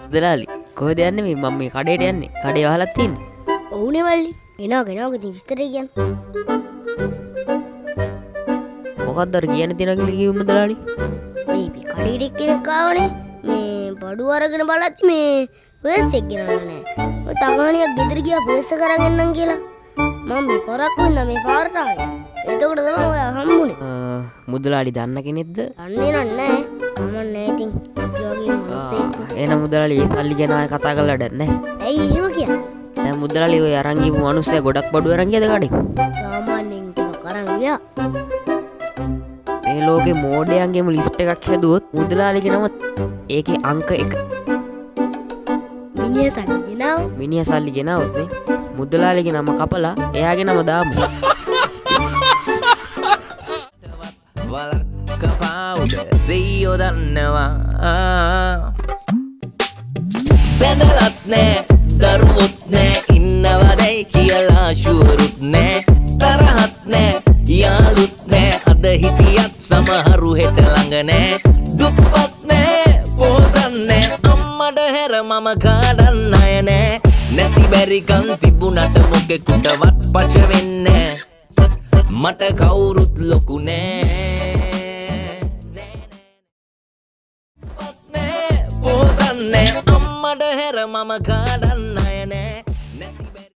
මුදලාලි කොහෙද යන්නේ මේ මම මේ කඩේට යන්නේ කඩේ වහලා තියෙන්නේ ඔව්නේ මල්ලි එනවා ඉතින් විස්තරය කියන්න මොකක්ද අර කියන්න තියෙනවා කියලා කිව්ව මුදලාලි මේ කඩේට කෙනෙක් ආවනේ මේ බඩු අරගෙන බලද්දි මේ පර්ස් එක ගෙනල්ලා නැහැ ඔය තංගාණියක් ගෙදර ගියා පර්ස් එක අරන් එන්නම් කියලා මම මේ පරක් වෙන්න මේ පාරට ආවේ එතකොට තමයි ඔය හම්බුනේ මුදලාලි දන්න කෙනෙක්ද දන්නේ නැහැ මම නෑ ඉතින් යෝගී මොනසෙක් එහෙනම් මුදලාලි ඒ සල්ලි ගැන ආයෙ කතා කරලා වැඩක් නැහැ ඇයි එහෙම කියන්නේ දැන් මුදලාලි ඔය අරන් ගිහපු මිනිස්සයා ගොඩක් බඩු අරන් ගියද කඩේ සාමාන්‍යයෙන් ටිකක් අරන් ගියා මේ ලෝකේ මෝඩයන්ගේම ලිස්ට් එකක් හැදුවොත් මුදලාලිගේ නම ඒකේ අංක 1 මිනිහා සල්ලි ගෙනාවොත් නේ මුදලාලිගේ නම කපලා එයාගේ නම දාමු වලක් කපාවුද දෙයියෝ දන්නවා බැඳලත් නෑ දරුවොත් නෑ ඉන්නවදැයි කියලා ෂුවරුත් නෑ තරහත් නෑ යාළුත් නෑ අද හිටියත් සමහරු හෙට ළඟ නෑ දුප්පත් නෑ පෝසත් නෑ අම්මට හැර මම කාඩන්න අය නෑ නැති බැරිකම් තිබුණට මොකෙකුටවත් පච වෙන්නේ මට කවුරුත් ලොකු නෑ පෝසත් නෑ අම්මට හැර මම කාඩන්න